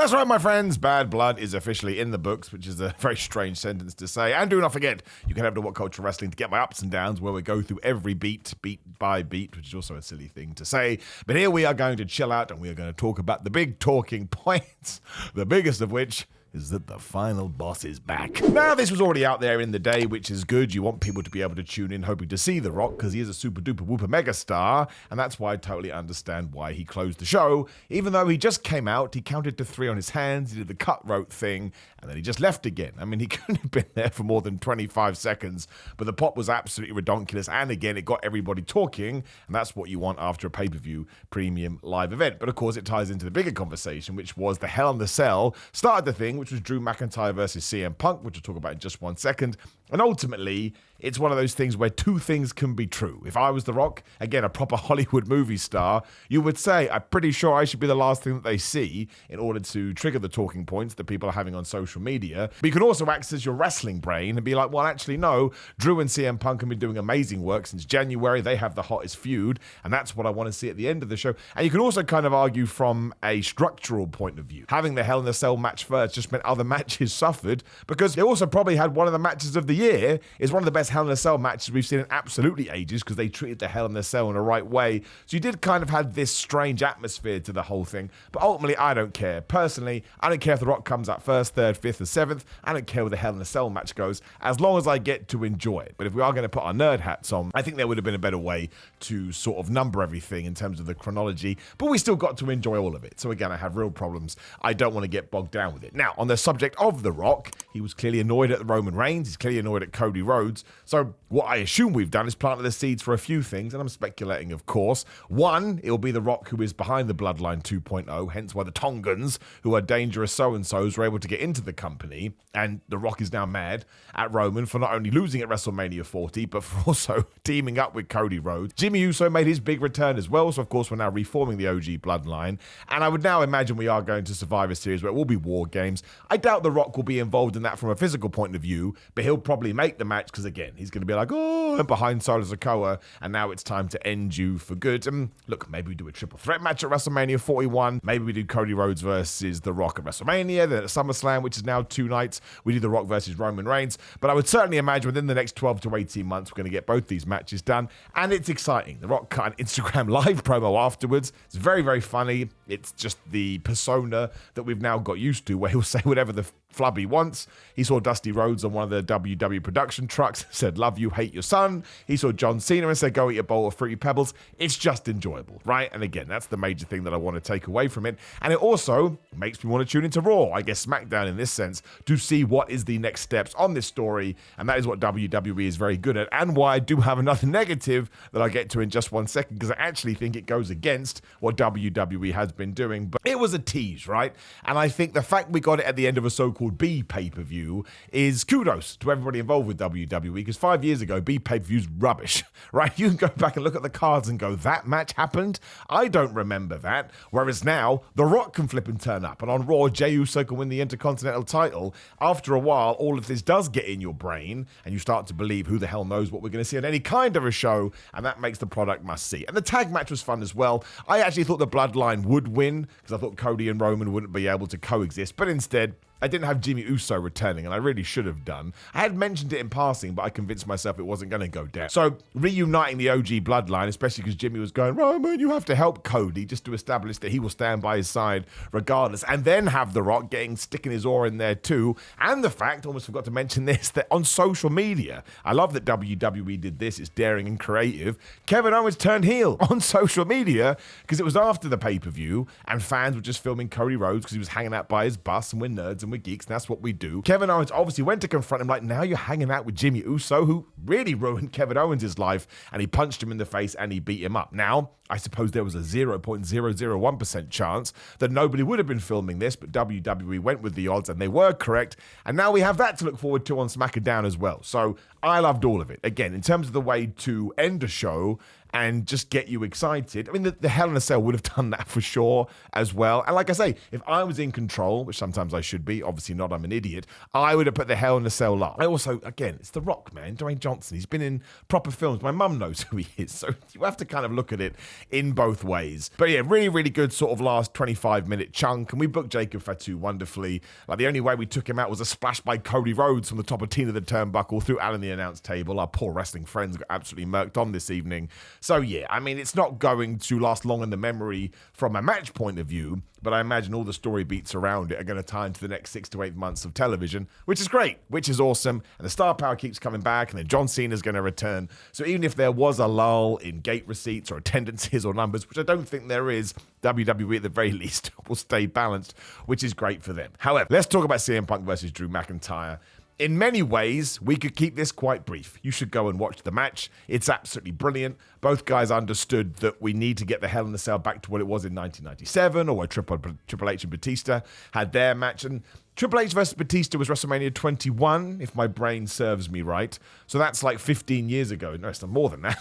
That's right, my friends. Bad Blood is officially in the books, which is a very strange sentence to say. And do not forget, you can head to What Culture Wrestling to get my ups and downs, where we go through every beat by beat, which is also a silly thing to say. But here we are going to chill out, and we are going to talk about the big talking points, the biggest of which is that the final boss is back. Now, this was already out there in the day, which is good. You want people to be able to tune in hoping to see The Rock, because he is a super duper whooper mega star, and that's why I totally understand why he closed the show. Even though he just came out, he counted to 3 on his hands, he did the cutthroat thing, and then he just left again. I mean, he couldn't have been there for more than 25 seconds, but the pop was absolutely redonkulous, and again, it got everybody talking, and that's what you want after a pay-per-view premium live event. But of course, it ties into the bigger conversation, which was the Hell in the Cell started the thing, which was Drew McIntyre versus CM Punk, which we'll talk about in just 1 second. And ultimately, it's one of those things where two things can be true. If I was The Rock, again, a proper Hollywood movie star, you would say, I'm pretty sure I should be the last thing that they see in order to trigger the talking points that people are having on social media. But you can also access your wrestling brain and be like, well, actually, no, Drew and CM Punk have been doing amazing work since January. They have the hottest feud, and that's what I want to see at the end of the show. And you can also kind of argue from a structural point of view. Having the Hell in a Cell match first just meant other matches suffered, because they also probably had one of the matches of the year. Is one of the best Hell in a Cell matches we've seen in absolutely ages, because they treated the Hell in a Cell in the right way. So you did kind of have this strange atmosphere to the whole thing. But ultimately, I don't care. Personally, I don't care if The Rock comes out first, third, fifth, or seventh. I don't care where the Hell in a Cell match goes, as long as I get to enjoy it. But if we are going to put our nerd hats on, I think there would have been a better way to sort of number everything in terms of the chronology. But we still got to enjoy all of it. So again, I have real problems. I don't want to get bogged down with it. Now, on the subject of The Rock, he was clearly annoyed at Roman Reigns. He's clearly annoyed at Cody Rhodes. So what I assume we've done is planted the seeds for a few things, and I'm speculating, of course. One, it'll be The Rock who is behind the Bloodline 2.0, hence why the Tongans, who are dangerous so-and-sos, were able to get into the company, and The Rock is now mad at Roman for not only losing at WrestleMania 40, but for also teaming up with Cody Rhodes. Jimmy Uso made his big return as well, so of course we're now reforming the OG Bloodline, and I would now imagine we are going to Survivor Series where it will be War Games. I doubt The Rock will be involved in that from a physical point of view, but he'll probably make the match, because again, he's going to be like, oh, I'm behind Solo Sikoa, and now it's time to end you for good. Look, maybe we do a triple threat match at WrestleMania 41. Maybe we do Cody Rhodes versus The Rock at WrestleMania. Then at SummerSlam, which is now 2 nights, we do The Rock versus Roman Reigns. But I would certainly imagine within the next 12 to 18 months, we're going to get both these matches done. And it's exciting. The Rock cut an Instagram live promo afterwards. It's very, very funny. It's just the persona that we've now got used to, where he'll say whatever the flub he wants. He saw Dusty Rhodes on one of the WWE production trucks, said, love you, hate your son. He saw John Cena and said, go eat a bowl of Fruity Pebbles. It's just enjoyable, right? And again, that's the major thing that I want to take away from it. And it also makes me want to tune into Raw, I guess SmackDown in this sense, to see what is the next steps on this story. And that is what WWE is very good at, and why I do have another negative that I'll get to in just 1 second, because I actually think it goes against what WWE has been doing. But it was a tease, right? And I think the fact we got it at the end of a so-called B pay-per-view is kudos to everybody involved with WWE, because 5 years ago, B pay-per-view's rubbish, right? You can go back and look at the cards and go, that match happened? I don't remember that. Whereas now, The Rock can flip and turn up, and on Raw, Jey Uso can win the Intercontinental title. After a while, all of this does get in your brain, and you start to believe who the hell knows what we're going to see on any kind of a show, and that makes the product must-see. And the tag match was fun as well. I actually thought the Bloodline would win, because I thought Cody and Roman wouldn't be able to coexist, but instead, I didn't have Jimmy Uso returning, and I really should have done. I had mentioned it in passing, but I convinced myself it wasn't going to go down. So reuniting the OG Bloodline, especially because Jimmy was going, Roman, you have to help Cody, just to establish that he will stand by his side regardless, and then have The Rock sticking his oar in there too. And the fact, almost forgot to mention this, that on social media, I love that WWE did this, it's daring and creative. Kevin Owens turned heel on social media, because it was after the pay-per-view, and fans were just filming Cody Rhodes because he was hanging out by his bus, and we're nerds and we're geeks, and that's what we do. Kevin Owens obviously went to confront him, like, now you're hanging out with Jimmy Uso, who really ruined Kevin Owens' life, and he punched him in the face and he beat him up. Now, I suppose there was a 0.001% chance that nobody would have been filming this, but WWE went with the odds and they were correct. And now we have that to look forward to on SmackDown as well. So I loved all of it. Again, in terms of the way to end a show and just get you excited. I mean, the Hell in a Cell would have done that for sure as well. And like I say, if I was in control, which sometimes I should be, obviously not, I'm an idiot, I would have put the Hell in a Cell last. I also, again, it's The Rock, man, Dwayne Johnson. He's been in proper films. My mum knows who he is, so you have to kind of look at it in both ways. But yeah, really, really good sort of last 25-minute chunk, and we booked Jacob Fatu wonderfully. Like, the only way we took him out was a splash by Cody Rhodes from the top of Tina the Turnbuckle through Alan the announce table. Our poor wrestling friends got absolutely murked on this evening. So yeah, I mean, it's not going to last long in the memory from a match point of view, but I imagine all the story beats around it are going to tie into the next 6 to 8 months of television, which is great, which is awesome. And the star power keeps coming back, and then John Cena's going to return. So even if there was a lull in gate receipts or attendances or numbers, which I don't think there is, WWE at the very least will stay balanced, which is great for them. However, let's talk about CM Punk versus Drew McIntyre. In many ways, we could keep this quite brief. You should go and watch the match. It's absolutely brilliant. Both guys understood that we need to get the Hell in a Cell back to what it was in 1997, or where Triple H and Batista had their match. And Triple H versus Batista was WrestleMania 21, if my brain serves me right. So that's like 15 years ago. No, it's not more than that.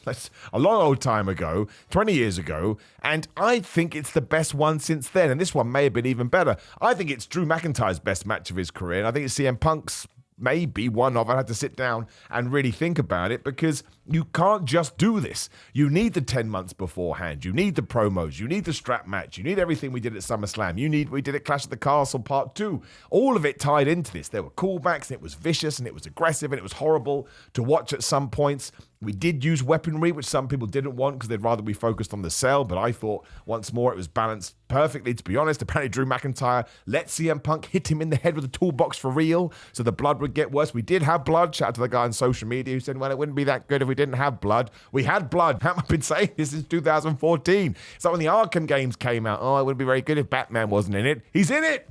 That's a long old time ago, 20 years ago, and I think it's the best one since then, and this one may have been even better. I think it's Drew McIntyre's best match of his career, and I think it's CM Punk's maybe one of. I had to sit down and really think about it, because you can't just do this. You need the 10 months beforehand. You need the promos. You need the strap match. You need everything we did at SummerSlam. We did at Clash at the Castle Part 2. All of it tied into this. There were callbacks, and it was vicious, and it was aggressive, and it was horrible to watch at some points. We did use weaponry, which some people didn't want because they'd rather be focused on the cell, but I thought, once more, it was balanced perfectly, to be honest. Apparently, Drew McIntyre let CM Punk hit him in the head with a toolbox for real, so the blood would get worse. We did have blood. Shout out to the guy on social media who said, well, it wouldn't be that good if we didn't have blood. We had blood. I've been saying this since 2014. It's like when the Arkham games came out. Oh, it wouldn't be very good if Batman wasn't in it. He's in it.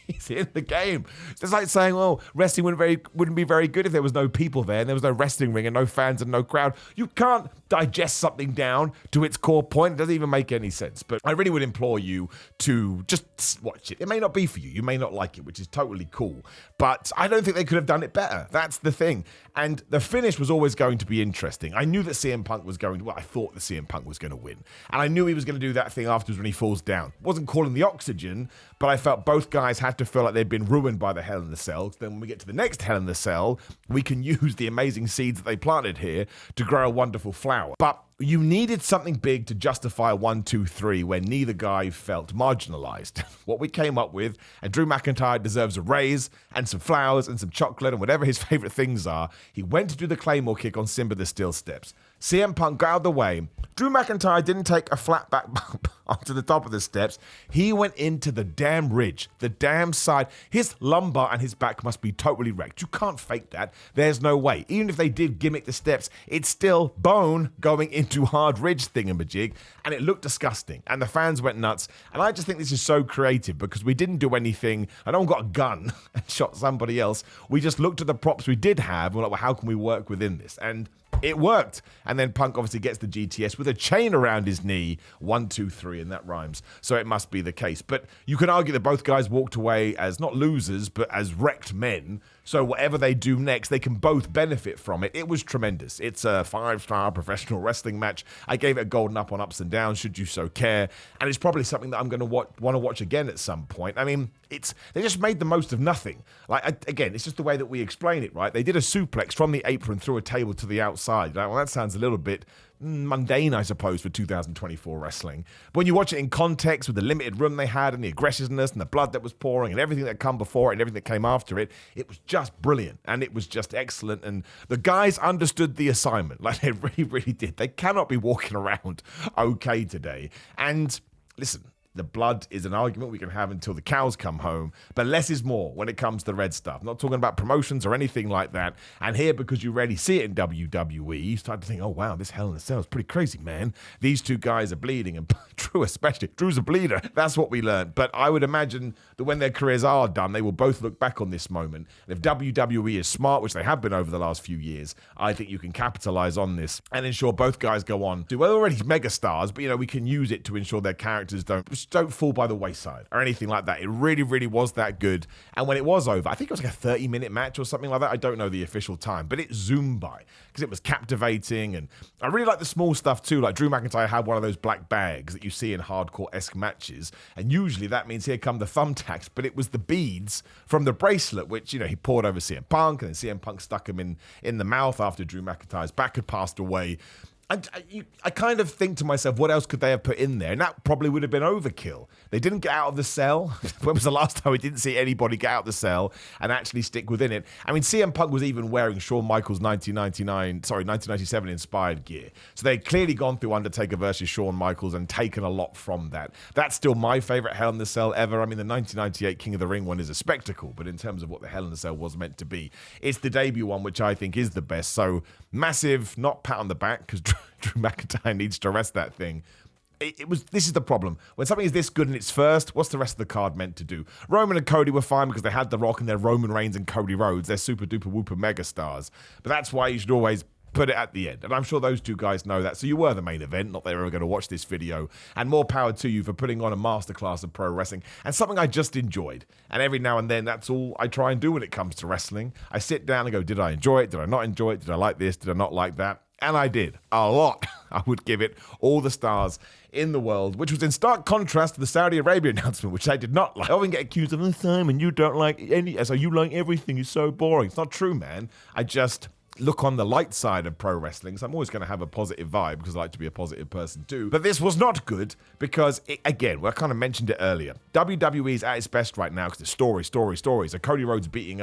He's in the game. It's just like saying, well, wrestling wouldn't be very good if there was no people there and there was no wrestling ring and no fans and no crowd. You can't digest something down to its core point. It doesn't even make any sense. But I really would implore you to just watch it. It may not be for you. You may not like it, which is totally cool. But I don't think they could have done it better. That's the thing. And the finish was always going to be interesting. I knew that CM Punk was going to, well, I thought that CM Punk was going to win. And I knew he was going to do that thing afterwards when he falls down. Wasn't calling the oxygen, but I felt both guys had to feel like they'd been ruined by the Hell in the Cell. Then when we get to the next Hell in the Cell, we can use the amazing seeds that they planted here to grow a wonderful flower. But you needed something big to justify 1, 2, 3 when neither guy felt marginalized. What we came up with, and Drew McIntyre deserves a raise and some flowers and some chocolate and whatever his favorite things are. He went to do the Claymore kick on Simba the Steel Steps. CM Punk got out of the way. Drew McIntyre didn't take a flat back bump onto the top of the steps. He went into the damn ridge, the damn side. His lumbar and his back must be totally wrecked. You can't fake that. There's no way. Even if they did gimmick the steps, it's still bone going into hard ridge thingamajig, and it looked disgusting. And the fans went nuts. And I just think this is so creative because we didn't do anything. I don't got a gun and shot somebody else. We just looked at the props we did have. And we're like, well, how can we work within this? And it worked. And then Punk obviously gets the GTS with a chain around his knee. 1, 2, 3, and that rhymes. So it must be the case. But you can argue that both guys walked away as not losers, but as wrecked men. So whatever they do next, they can both benefit from it. It was tremendous. It's a 5-star professional wrestling match. I gave it a golden up on Ups and Downs, should you so care. And it's probably something that I'm going to want to watch again at some point. I mean, they just made the most of nothing. Again, it's just the way that we explain it, right? They did a suplex from the apron through a table to the outside. Well, that sounds a little bit mundane, I suppose, for 2024 wrestling. But when you watch it in context with the limited room they had and the aggressiveness and the blood that was pouring and everything that come before it and everything that came after it, it was just brilliant and it was just excellent. And the guys understood the assignment. Like, they really, really did. They cannot be walking around okay today. And listen, the blood is an argument we can have until the cows come home, but less is more when it comes to the red stuff. I'm not talking about promotions or anything like that. And here, because you rarely see it in WWE, you start to think, oh, wow, this Hell in a Cell is pretty crazy, man. These two guys are bleeding, and Drew especially. Drew's a bleeder. That's what we learned. But I would imagine that when their careers are done, they will both look back on this moment. And if WWE is smart, which they have been over the last few years, I think you can capitalize on this and ensure both guys go on to, well, already megastars, but, we can use it to ensure their characters don't just don't fall by the wayside or anything like that. It really, really was that good. And when it was over, I think it was like a 30-minute match or something like that. I don't know the official time, but it zoomed by because it was captivating. And I really like the small stuff too. Like Drew McIntyre had one of those black bags that you see in hardcore-esque matches. And usually that means here come the thumbtacks, but it was the beads from the bracelet, which, he poured over CM Punk, and then CM Punk stuck him in the mouth after Drew McIntyre's back had passed away. I kind of think to myself, what else could they have put in there? And that probably would have been overkill. They didn't get out of the cell. When was the last time we didn't see anybody get out of the cell and actually stick within it? I mean, CM Punk was even wearing Shawn Michaels' 1997 inspired gear. So they'd clearly gone through Undertaker versus Shawn Michaels and taken a lot from that. That's still my favorite Hell in the Cell ever. I mean, the 1998 King of the Ring one is a spectacle, but in terms of what the Hell in the Cell was meant to be, it's the debut one, which I think is the best. So massive, not pat on the back, because Drew McIntyre needs to rest that thing. This is the problem. When something is this good in its first, what's the rest of the card meant to do? Roman and Cody were fine because they had The Rock and their Roman Reigns and Cody Rhodes. They're super duper whooper mega stars. But that's why you should always put it at the end. And I'm sure those two guys know that. So you were the main event, not that they were going to watch this video. And more power to you for putting on a masterclass of pro wrestling and something I just enjoyed. And every now and then, that's all I try and do when it comes to wrestling. I sit down and go, did I enjoy it? Did I not enjoy it? Did I like this? Did I not like that? And I did. A lot. I would give it all the stars in the world, which was in stark contrast to the Saudi Arabia announcement, which I did not like. I often get accused of, Simon, you don't like any, so you like everything, it's so boring. It's not true, man. I just look on the light side of pro wrestling, so I'm always going to have a positive vibe because I like to be a positive person too. But this was not good because, again, I kind of mentioned it earlier. WWE is at its best right now because it's stories. So Kevin Owens beating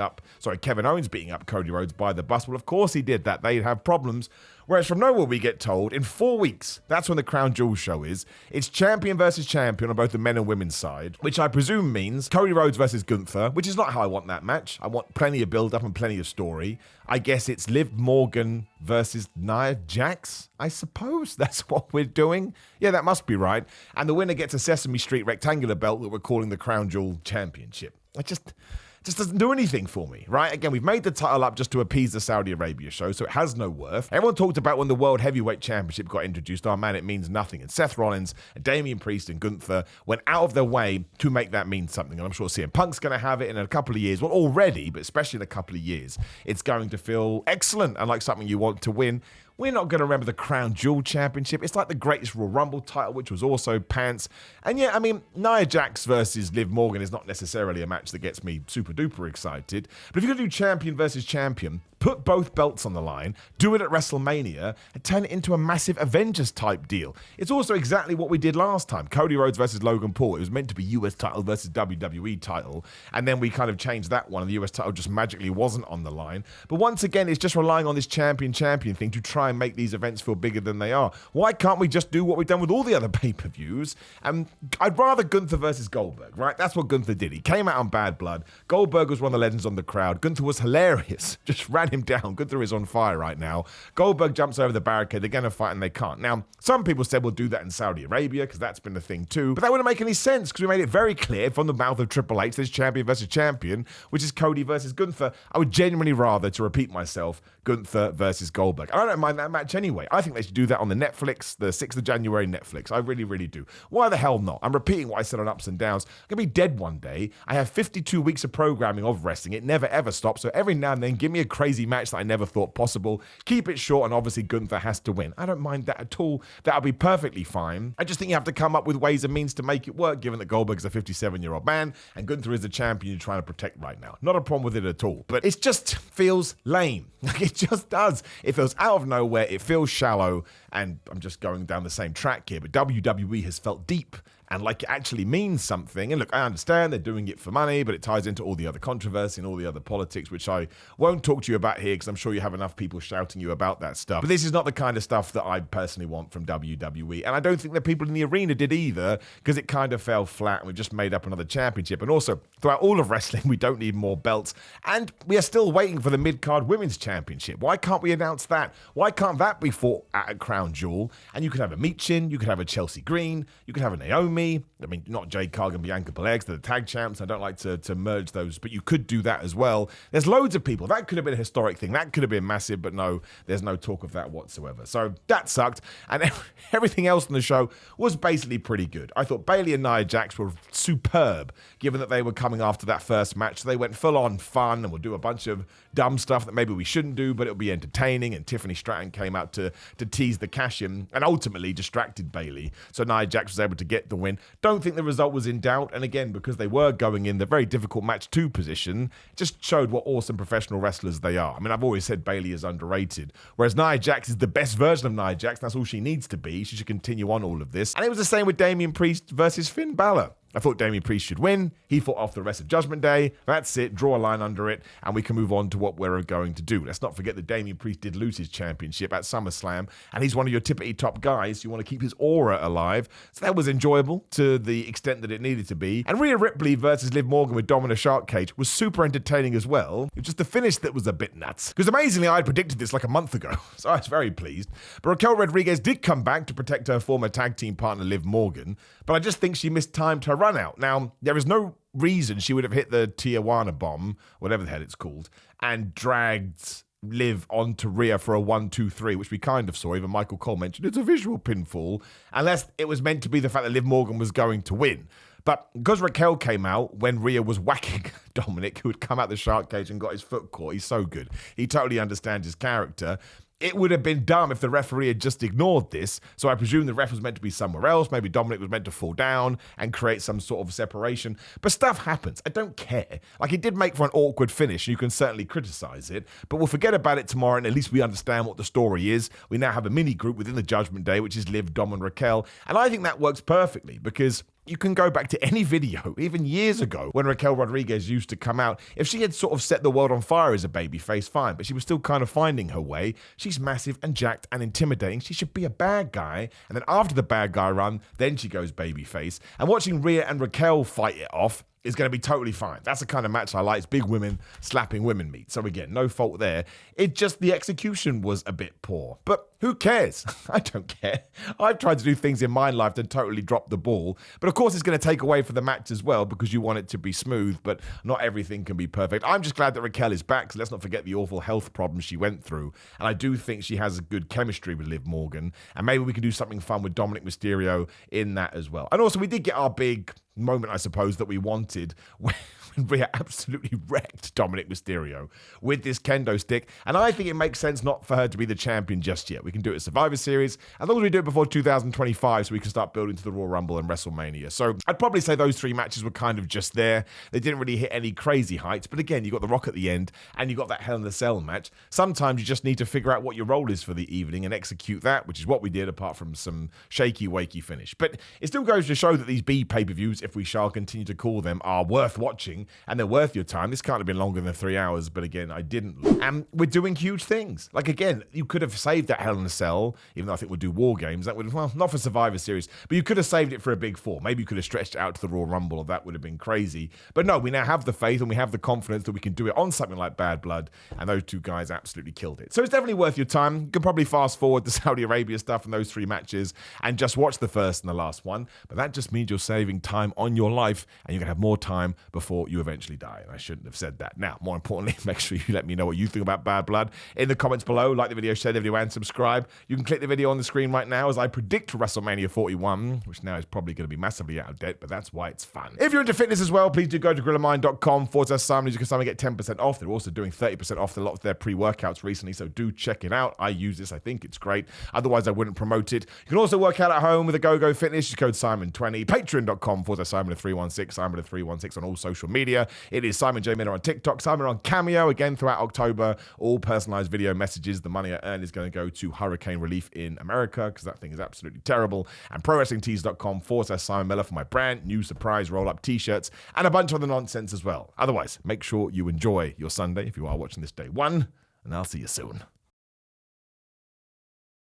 up Cody Rhodes by the bus. Well, of course he did that. They'd have problems. Whereas from nowhere we get told, in 4 weeks, that's when the Crown Jewel show is, it's champion versus champion on both the men and women's side, which I presume means Cody Rhodes versus Gunther, which is not how I want that match. I want plenty of build-up and plenty of story. I guess it's Liv Morgan versus Nia Jax, I suppose. That's what we're doing. Yeah, that must be right. And the winner gets a Sesame Street rectangular belt that we're calling the Crown Jewel Championship. Just doesn't do anything for me, right? Again, we've made the title up just to appease the Saudi Arabia show, so it has no worth. Everyone talked about when the World Heavyweight Championship got introduced, oh man, it means nothing. And Seth Rollins, and Damian Priest, and Gunther went out of their way to make that mean something. And I'm sure CM Punk's going to have it in a couple of years. Well, already, but especially in a couple of years, it's going to feel excellent and like something you want to win. We're not going to remember the Crown Jewel Championship. It's like the Greatest Royal Rumble title, which was also pants. And yeah, I mean, Nia Jax versus Liv Morgan is not necessarily a match that gets me super duper excited. But if you're going to do champion versus champion, put both belts on the line, do it at WrestleMania, and turn it into a massive Avengers type deal. It's also exactly what we did last time. Cody Rhodes versus Logan Paul. It was meant to be US title versus WWE title. And then we kind of changed that one, and the US title just magically wasn't on the line. But once again, it's just relying on this champion thing to try and make these events feel bigger than they are. Why can't we just do what we've done with all the other pay-per-views? I'd rather Gunther versus Goldberg, right? That's what Gunther did. He came out on Bad Blood. Goldberg was one of the legends on the crowd. Gunther was hilarious. Just ran him down. Gunther is on fire right now. Goldberg jumps over the barricade. They're going to fight and they can't. Now, some people said we'll do that in Saudi Arabia because that's been the thing too. But that wouldn't make any sense because we made it very clear from the mouth of Triple H there's champion versus champion, which is Cody versus Gunther. I would genuinely rather, to repeat myself, Gunther versus Goldberg. And I don't mind that match anyway. I think they should do that on the Netflix, the 6th of January Netflix. I really, really do. Why the hell not? I'm repeating what I said on Ups and Downs. I'm going to be dead one day. I have 52 weeks of programming of wrestling. It never, ever stops. So every now and then, give me a crazy match that I never thought possible. Keep it short, and obviously Gunther has to win. I don't mind that at all. That'll be perfectly fine. I just think you have to come up with ways and means to make it work, given that Goldberg is a 57-year-old man, and Gunther is the champion you're trying to protect right now. Not a problem with it at all. But it just feels lame. It just does. It feels out of nowhere. It feels shallow. And I'm just going down the same track here, but WWE has felt deep and like it actually means something. And look, I understand they're doing it for money, but it ties into all the other controversy and all the other politics, which I won't talk to you about here because I'm sure you have enough people shouting you about that stuff. But this is not the kind of stuff that I personally want from WWE. And I don't think the people in the arena did either, because it kind of fell flat and we've just made up another championship. And also, throughout all of wrestling, we don't need more belts. And we are still waiting for the mid-card women's championship. Why can't we announce that? Why can't that be fought at a Crown Jewel? And you could have a Michin, you could have a Chelsea Green, you could have a Naomi, me, I mean, not Jade Cargill and Bianca Belair, they're the tag champs. I don't like to merge those, but you could do that as well. There's loads of people. That could have been a historic thing. That could have been massive, but no, there's no talk of that whatsoever. So that sucked. And everything else on the show was basically pretty good. I thought Bayley and Nia Jax were superb, given that they were coming after that first match. So they went full on fun, and we'll do a bunch of dumb stuff that maybe we shouldn't do, but it'll be entertaining. And Tiffany Stratton came out to tease the cash-in and ultimately distracted Bayley. So Nia Jax was able to get the win. Don't think the result was in doubt. And again, because they were going in the very difficult match 2 position, just showed what awesome professional wrestlers they are. I mean, I've always said Bayley is underrated, whereas Nia Jax is the best version of Nia Jax. That's all she needs to be. She should continue on all of this. And it was the same with Damian Priest versus Finn Balor. I thought Damian Priest should win. He fought off the rest of Judgment Day. That's it. Draw a line under it, and we can move on to what we're going to do. Let's not forget that Damian Priest did lose his championship at SummerSlam, and he's one of your tippity top guys. You want to keep his aura alive. So that was enjoyable to the extent that it needed to be. And Rhea Ripley versus Liv Morgan with Dominic Shark Cage was super entertaining as well. It was just the finish that was a bit nuts. Because amazingly, I had predicted this like a month ago, so I was very pleased. But Raquel Rodriguez did come back to protect her former tag team partner Liv Morgan, but I just think she mistimed her run out. Now, there is no reason she would have hit the Tijuana bomb, whatever the hell it's called, and dragged Liv onto Rhea for a 1-2-3, which we kind of saw. Even Michael Cole mentioned it's a visual pinfall, unless it was meant to be the fact that Liv Morgan was going to win. But because Raquel came out when Rhea was whacking Dominic, who had come out the shark cage and got his foot caught, he's so good. He totally understands his character. It would have been dumb if the referee had just ignored this. So I presume the ref was meant to be somewhere else. Maybe Dominic was meant to fall down and create some sort of separation. But stuff happens. I don't care. Like, it did make for an awkward finish. You can certainly criticize it. But we'll forget about it tomorrow, and at least we understand what the story is. We now have a mini group within the Judgment Day, which is Liv, Dom, and Raquel. And I think that works perfectly because you can go back to any video, even years ago, when Raquel Rodriguez used to come out. If she had sort of set the world on fire as a babyface, fine, but she was still kind of finding her way. She's massive and jacked and intimidating. She should be a bad guy. And then after the bad guy run, then she goes babyface. And watching Rhea and Raquel fight it off is going to be totally fine. That's the kind of match I like. It's big women slapping women meat. So again, no fault there. It just, the execution was a bit poor. But who cares? I don't care. I've tried to do things in my life to totally drop the ball. But of course, it's going to take away from the match as well because you want it to be smooth, but not everything can be perfect. I'm just glad that Raquel is back, so let's not forget the awful health problems she went through. And I do think she has a good chemistry with Liv Morgan. And maybe we can do something fun with Dominic Mysterio in that as well. And also, we did get our big moment, I suppose, that we wanted when Rhea absolutely wrecked Dominic Mysterio with this kendo stick. And I think it makes sense not for her to be the champion just yet. We can do it at Survivor Series, as long as we do it before 2025, so we can start building to the Royal Rumble and WrestleMania. So I'd probably say those 3 matches were kind of just there. They didn't really hit any crazy heights, but again, you got The Rock at the end, and you got that Hell in a Cell match. Sometimes you just need to figure out what your role is for the evening and execute that, which is what we did, apart from some shaky, wakey finish. But it still goes to show that these B pay-per-views, if we shall continue to call them, are worth watching, and they're worth your time. This can't have been longer than 3 hours, but again, I didn't. And we're doing huge things. Like, again, you could have saved that Hell in a Cell, even though I think we'll do War Games. That would have, well, not for Survivor Series, but you could have saved it for a big 4. Maybe you could have stretched it out to the Royal Rumble, or that would have been crazy. But no, we now have the faith and we have the confidence that we can do it on something like Bad Blood, and those 2 guys absolutely killed it. So it's definitely worth your time. You can probably fast forward the Saudi Arabia stuff and those 3 matches and just watch the first and the last one. But that just means you're saving time on your life, and you're going to have more time before you eventually die. And I shouldn't have said that. Now, more importantly, make sure you let me know what you think about Bad Blood in the comments below. Like the video, share the video, and subscribe. You can click the video on the screen right now as I predict WrestleMania 41, which now is probably going to be massively out of date, but that's why it's fun. If you're into fitness as well, please do go to grillermind.com/Simon. You can get 10% off. They're also doing 30% off a lot of their pre-workouts recently, so do check it out. I use this. I think it's great. Otherwise, I wouldn't promote it. You can also work out at home with a Go-Go Fitness. Use code Simon20. Patreon.com/Simon316. Simon316 on all social media. It is Simon J. Miller on TikTok. Simon on Cameo again throughout October. All personalized video messages. The money I earn is going to go to hurricane relief in America because that thing is absolutely terrible. And ProWrestlingTees.com/Simon Miller for my brand new surprise roll-up t-shirts and a bunch of other nonsense as well. Otherwise, make sure you enjoy your Sunday if you are watching this day 1, and I'll see you soon.